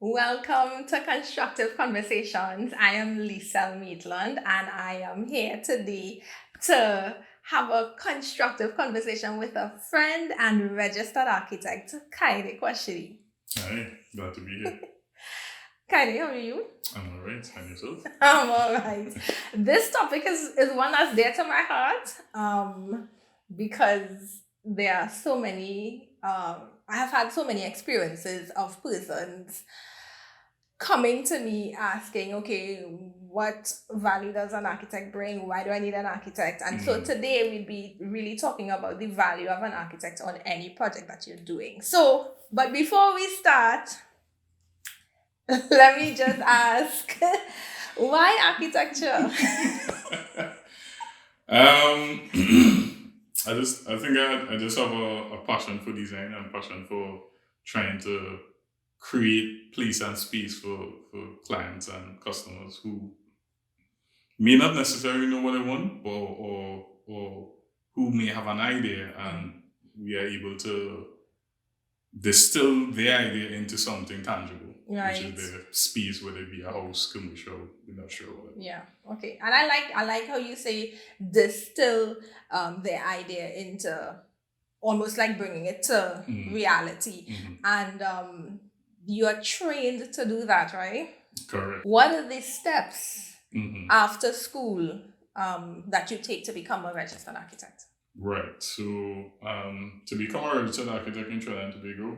Welcome to Constructive Conversations. I am Lisa Maitland and I am here today to have a constructive conversation with a friend and registered architect, Kayode Quashie. Hi, glad to be here. Kayode, how are you? I'm alright, and yourself? I'm all right. This topic is one that's dear to my heart because there are so many, I have had so many experiences of persons coming to me asking, okay, what value does an architect bring? Why do I need an architect? And so today we'll be really talking about the value of an architect on any project that you're doing. So, but before we start, let me just ask, why architecture? I just have a passion for design and passion for trying to create place and space for clients and customers who may not necessarily know what they want, or who may have an idea, and we are able to distill their idea into something tangible, Right. which is the space, whether it be a house, commercial, industrial, whatever. Yeah. Okay. And I like how you say distill their idea into almost like bringing it to reality. And you are trained to do that, right? Correct. What are the steps after school that you take to become a registered architect? Right. So, to become a registered architect in Trinidad and Tobago,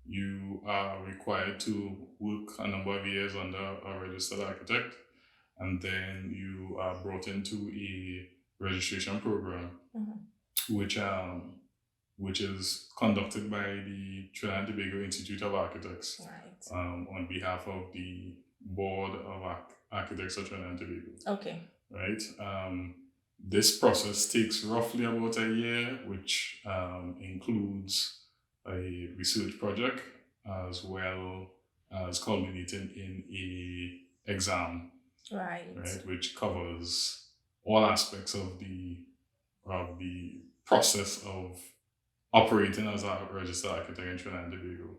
you are required to work a number of years under a registered architect, and then you are brought into a registration program, which is conducted by the Trinidad and Tobago Institute of Architects, Right. On behalf of the Board of Architects of Trinidad and Tobago. Okay. Right. This process takes roughly about a year, which includes a research project as well as culminating in a exam, Right. which covers all aspects of the process of operating as a registered architect in Trinidad and Tobago,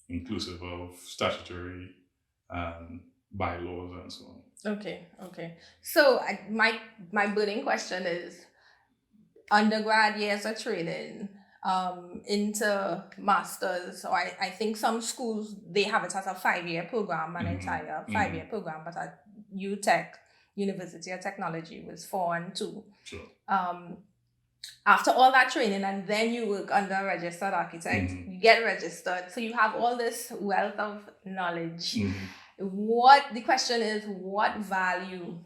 inclusive of statutory bylaws and so on. Okay. So my burning question is, undergrad years of training into masters, or I think some schools, they have it as a 5-year program, an entire 5-year program, but at UTech, University of Technology, was 4 and 2. Sure. After all that training, and then you work under a registered architect, you get registered, so you have all this wealth of knowledge. The question is, what value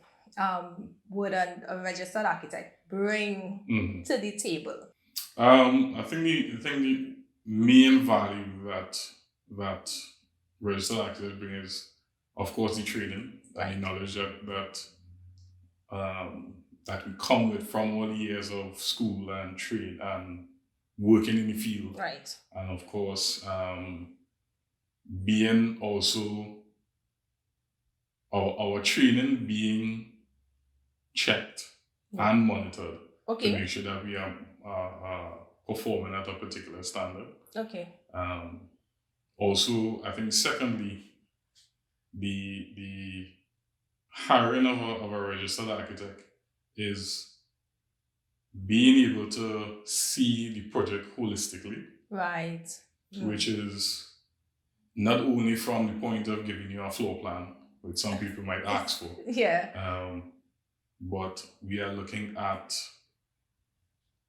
would a registered architect bring to the table? I think the main value that registered architects bring is, of course, the training and the knowledge that we come with from all the years of school and trade and working in the field. Right. And of course, being also our training being checked and monitored to make sure that we are performing at a particular standard. Okay. Also, I think secondly, the hiring of a registered architect is being able to see the project holistically. Right. Which is not only from the point of giving you a floor plan, which some people might ask for. Yeah. But we are looking at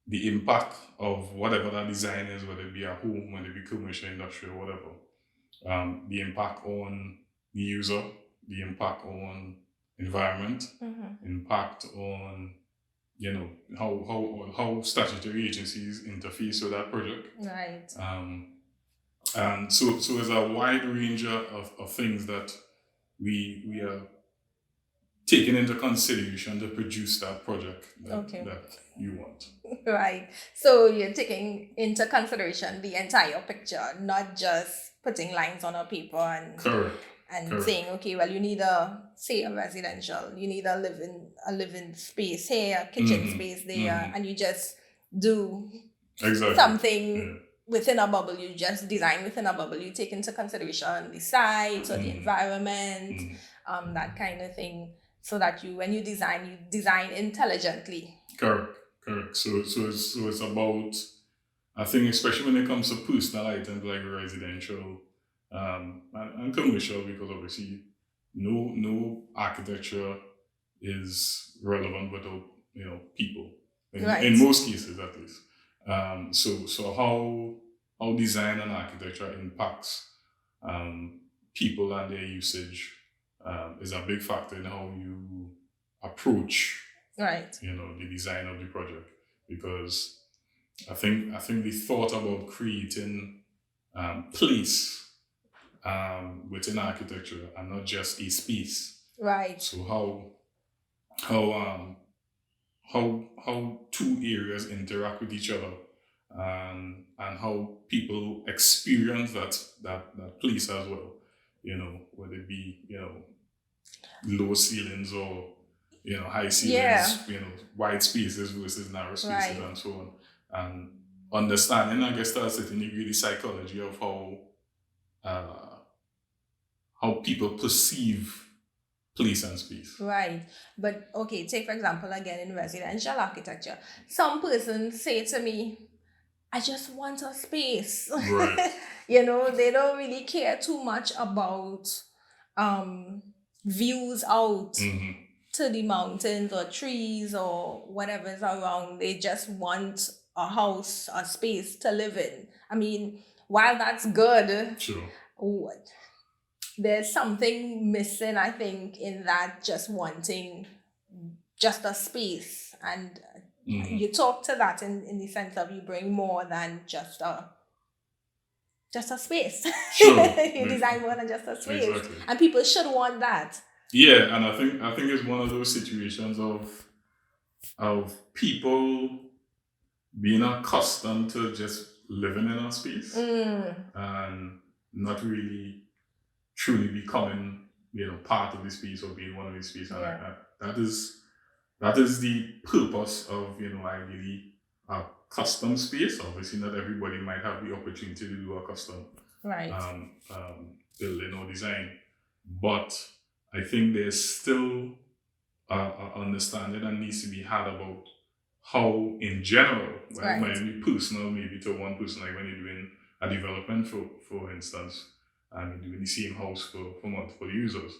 the impact of whatever that design is, whether it be a home, whether it be commercial, industrial, whatever. The impact on the user, the impact on environment, impact on how statutory agencies interface with that project. Right. And so there's a wide range of things that we are taking into consideration to produce that project that you want. Right. So you're taking into consideration the entire picture, not just putting lines on a paper and saying, okay, well, you need a residential, you need a living space here, a kitchen space there, and you just do something within a bubble. You just design within a bubble. You take into consideration the sites or the environment, that kind of thing, so that when you design intelligently. Correct. So it's about, I think, especially when it comes to personal items like residential and commercial, because obviously no architecture is relevant without people in most cases, at least. So how design and architecture impacts people and their usage is a big factor in how you approach the design of the project, because I think the thought about creating place within architecture and not just a space. Right. So how two areas interact with each other, and how people experience that place as well. Whether it be low ceilings or high ceilings, wide spaces versus narrow spaces, and so on. And understanding, I guess, to a certain degree, the psychology of how people perceive place and space. Right. But okay, take for example again in residential architecture. Some persons say to me, I just want a space. Right. They don't really care too much about views out to the mountains or trees or whatever's around. They just want a house, a space to live in. I mean, while that's good, Sure. There's something missing, I think, in that just wanting just a space. And you talk to that in the sense of you bring more than just a space. Sure. You design more than just a space. Exactly. And people should want that. Yeah, and I think it's one of those situations of people being accustomed to just living in a space and not really truly becoming part of the space or being one of the space. And that is the purpose of ideally a custom space. Obviously not everybody might have the opportunity to do a custom building or design, but I think there's still a understanding that needs to be had about how, in general, it might be personal, maybe to one person, like when you're doing a development, for instance, and you're doing the same house for multiple users,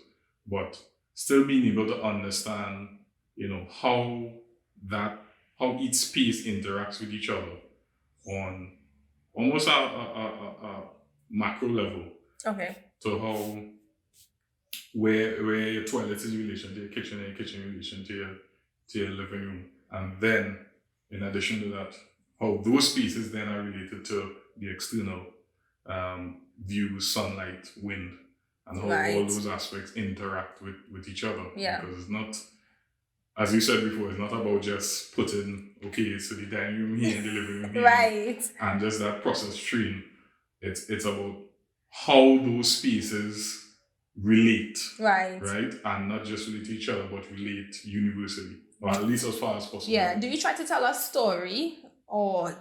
but still being able to understand, how each space interacts with each other on almost a macro level. Okay. So how where your toilet is in relation to your kitchen and your kitchen in relation to your living room. And then, in addition to that, how those spaces then are related to the external view, sunlight, wind, and how all those aspects interact with each other. Yeah. Because it's not, as you said before, it's not about just putting, so the dining room here and the living room here. And just that process train. It's about how those spaces relate, right, and not just relate to each other, but relate universally, or at least as far as possible. Yeah. Do you try to tell a story, or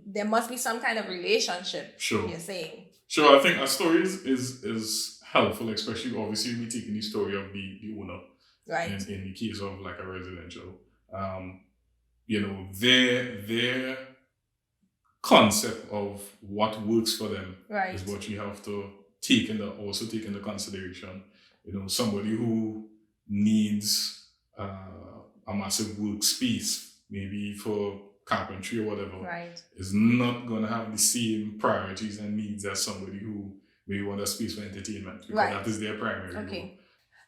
there must be some kind of relationship? Sure. You're saying. Sure. I think a story is helpful, especially obviously we taking the story of the owner, right? In the case of like a residential, their concept of what works for them is what you have to take into consideration. Somebody who needs a massive workspace, maybe for carpentry or whatever, is not going to have the same priorities and needs as somebody who maybe wants a space for entertainment, because that is their primary goal.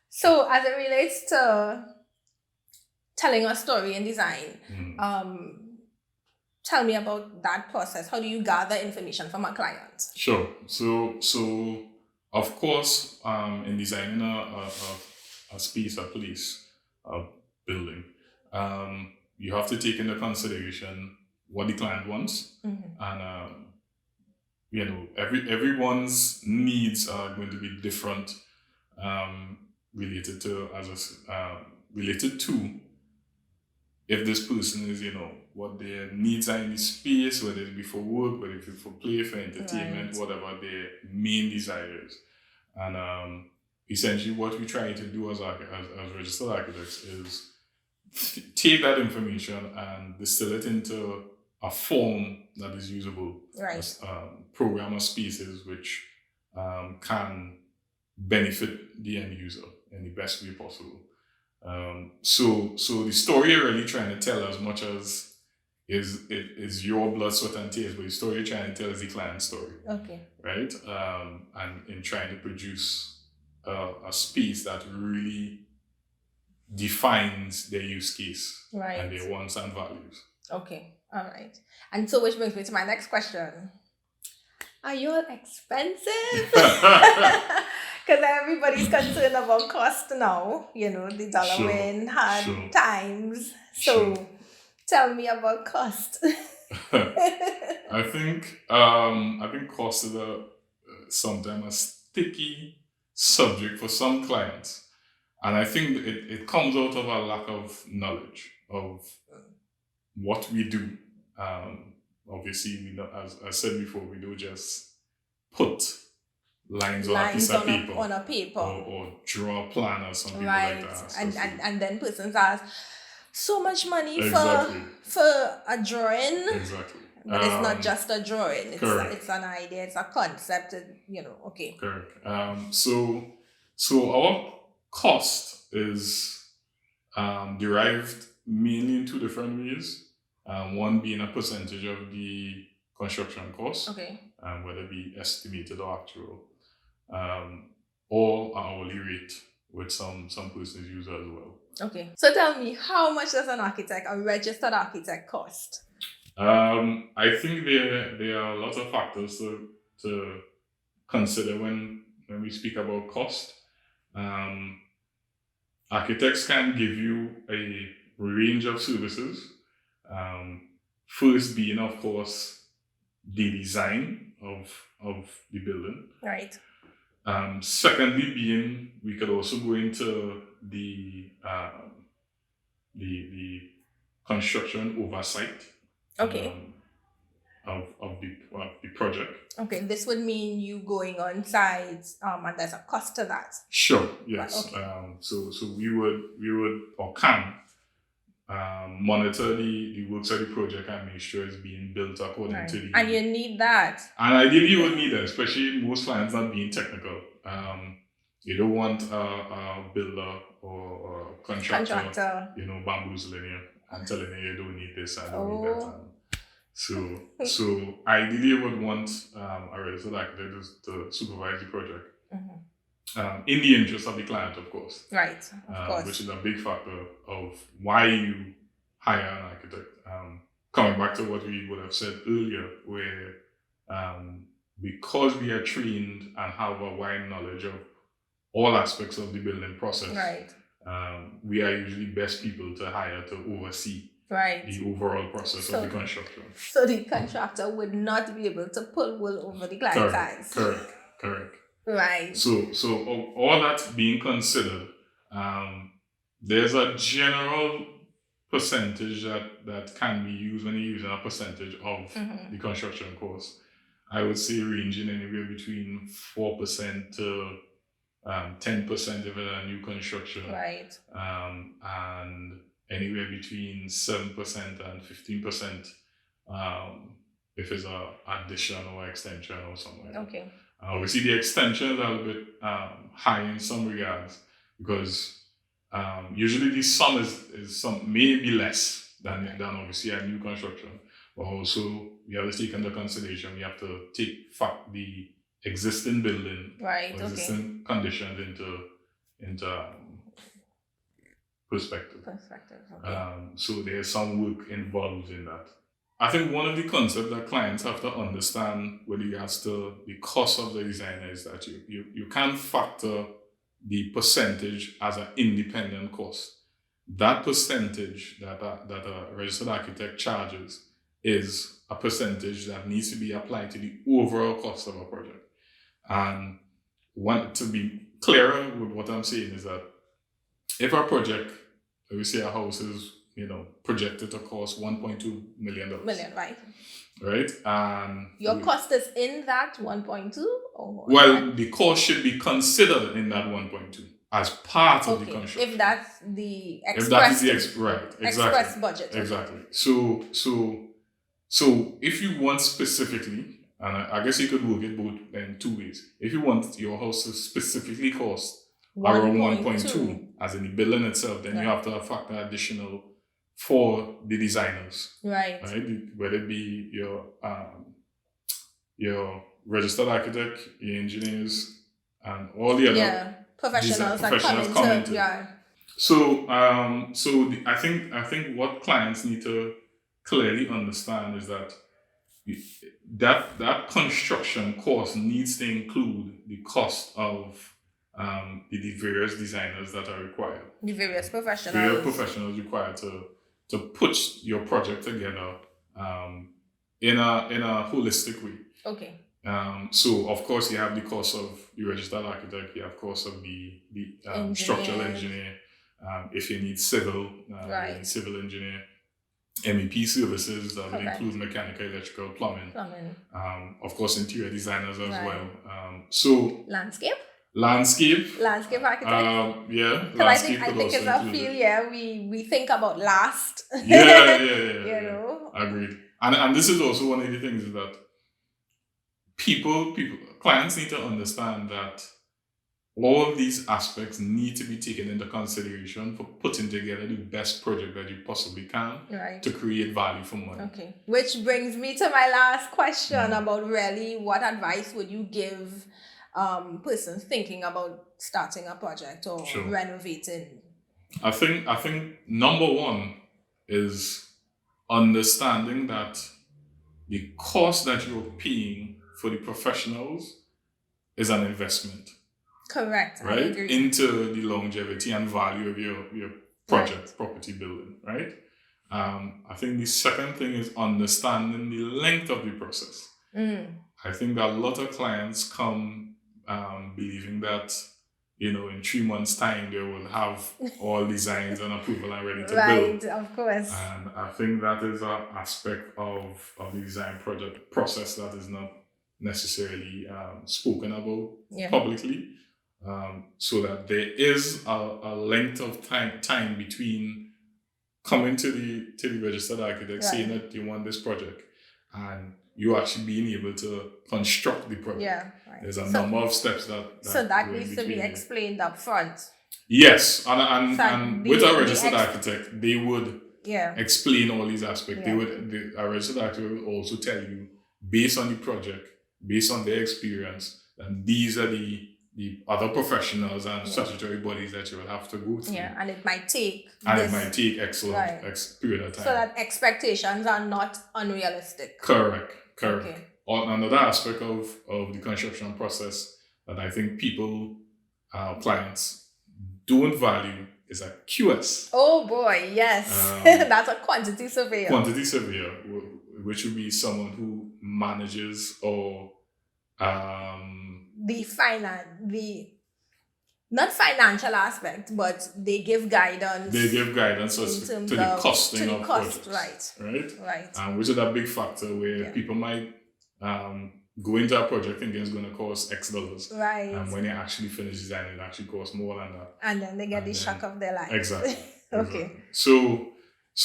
So as it relates to telling a story in design, tell me about that process. How do you gather information from a client? Sure. So of course, in designing a space, a place, a building, you have to take into consideration what the client wants, and everyone's needs are going to be different, related to if this person is, what their needs are in the space, whether it be for work, whether it be for play, for entertainment, Right. whatever their main desires. And essentially what we try to do as registered architects is take that information and distill it into a form that is usable Right. as program or spaces which can benefit the end user in the best way possible. So the story you're really trying to tell, as much as is your blood, sweat, and tears, but the story you're trying to tell is the client story. Okay. Right? And in trying to produce a space that really defines their use case Right. and their wants and values. Okay. All right. And so, which brings me to my next question. Are you all expensive? Because everybody's concerned about cost now. The dollar win hard times. So tell me about cost. I think cost is sometimes a sticky subject for some clients. And I think it comes out of a lack of knowledge of what we do. Obviously, we don't, as I said before, we don't just put lines on a piece of paper, or draw a plan or something like that. And then persons ask so much money for a drawing. Exactly. But it's not just a drawing. It's an idea. It's a concept. Okay. Correct. So our cost is derived mainly in two different ways. One being a percentage of the construction cost, okay, whether it be estimated or actual, or hourly rate, which some persons use as well. Okay. So tell me, how much does a registered architect cost? I think there are a lot of factors to consider when we speak about cost. Architects can give you a range of services. First being, of course, the design of the building. Right. Secondly being, we could also go into the construction oversight. Okay. Of the project. Okay, this would mean you going on site, and there's a cost to that. Sure. Yes. Okay. So we would or can monitor the works of the project and make sure it's being built according to the. And you need that. And ideally, you would need that, especially most clients not being technical. You don't want a builder or a contractor, bamboozling you and telling you don't need this and don't need that. So ideally, you would want a registered architect to supervise the project. Mm-hmm. In the interest of the client, of course. Right, of course. Which is a big factor of why you hire an architect. Coming back to what we would have said earlier, where because we are trained and have a wide knowledge of all aspects of the building process, right. We are usually best people to hire to oversee the overall process of the construction. So the contractor would not be able to pull wool over the client's eyes. Correct. Right. So all that being considered, there's a general percentage that can be used when you're using a percentage of the construction cost. I would say ranging anywhere between 4% to 10% if it's a new construction. Right. And anywhere between 7% and 15% if it's an addition or extension or something. Okay. Obviously, the extension is a little bit high in some regards because usually the sum is maybe less than obviously a new construction. But also, we have to take into consideration, we have to take the existing building, existing conditions into perspective. Okay. So there's some work involved in that. I think one of the concepts that clients have to understand with regards to the cost of the design is that you can't factor the percentage as an independent cost. That percentage that a registered architect charges is a percentage that needs to be applied to the overall cost of a project. And to be clearer with what I'm saying is that if our project, let me say a house is projected to cost $1.2 million. Right. Right? And your cost is in that 1.2? Or well, the cost should be considered in that 1.2 as part of the construction. If that's the express, if that is the right, exactly. Express budget. Exactly. So if you want specifically, and I guess you could work it both in two ways. If you want your house to specifically cost around 1.2, as in the building itself, then you have to factor additional for the designers. Right. Whether it be your registered architect, your engineers, and all the other professionals come into. So I think what clients need to clearly understand is that that construction cost needs to include the cost of the various designers that are required. The various professionals required to put your project together in a holistic way. Okay. So of course you have the cost of the registered architect, you have cost of the structural engineer. If you need civil, you need civil engineer. MEP services that would include mechanical, electrical, plumbing. Of course, interior designers as well. So landscape architect. Landscape I think is a field. We think about last. Agreed. And this is also one of the things is that clients need to understand that all of these aspects need to be taken into consideration for putting together the best project that you possibly can to create value for money. Okay. Which brings me to my last question about really what advice would you give persons thinking about starting a project or renovating? I think number one is understanding that the cost that you're paying for the professionals is an investment. Correct. Right? I agree. Into the longevity and value of your project, property building, right? I think the second thing is understanding the length of the process. I think that a lot of clients come believing that, in 3 months' time they will have all designs and approval and ready to build. Right, of course. And I think that is an aspect of the design project process that is not necessarily spoken about publicly. So that there is a length of time between coming to the registered architect saying that you want this project and you actually being able to construct the project. Yeah, right. There's a number of steps that needs to be explained up front. Yes, and with a registered architect, they would explain all these aspects. A registered architect will also tell you, based on the project, based on their experience, and these are the other professionals and statutory bodies that you will have to go through. Yeah, and it might take excellent period of time. So that expectations are not unrealistic. Correct. Okay. Another aspect of the construction process that I think clients don't value is a QS. Oh boy, yes. That's a quantity surveyor. Which would be someone who manages or not financial aspect, but they give guidance. To the costing of projects. Right. Which is a big factor where people might go into a project thinking it's going to cost X dollars. Right. And when they actually finish designing, it actually costs more than that. And then they get the shock of their life. Exactly. Okay. So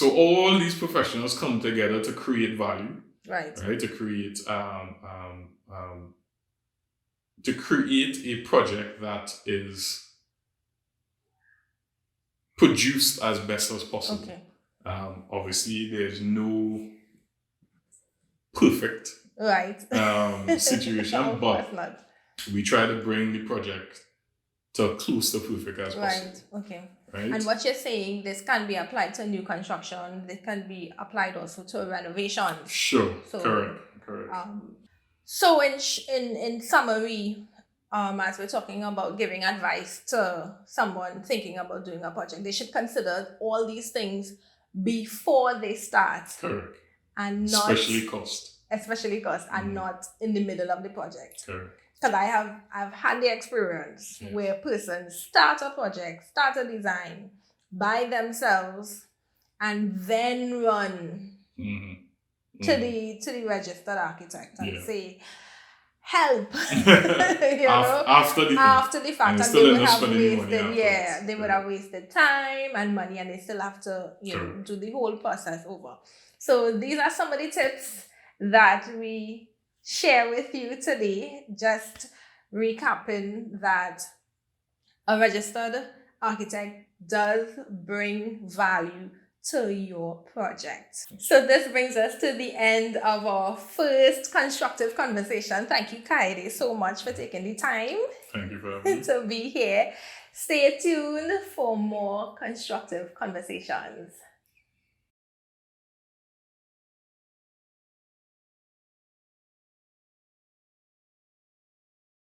all these professionals come together to create value. Right. To create a project that is produced as best as possible. Okay. Obviously, there's no perfect situation, but we try to bring the project to close to perfect as possible. Right. Okay. Right. And what you're saying, this can be applied to new construction. This can be applied also to renovations. Sure. So, correct. So in summary, as we're talking about giving advice to someone thinking about doing a project, they should consider all these things before they start. Correct. And not especially cost, and not in the middle of the project. Correct. Because I've had the experience where persons start a project, start a design by themselves, and then run to the registered architect and say, help, after the fact, and still they would end up have spending money wasted, afterwards. they would have wasted time and money, and they still have to True. do the whole process over. So these are some of the tips that we share with you today, just recapping that a registered architect does bring value to your project. So this brings us to the end of our first constructive conversation. Thank you, Kayode, so much for taking the time. Thank you for having me. To be here. Stay tuned for more constructive conversations.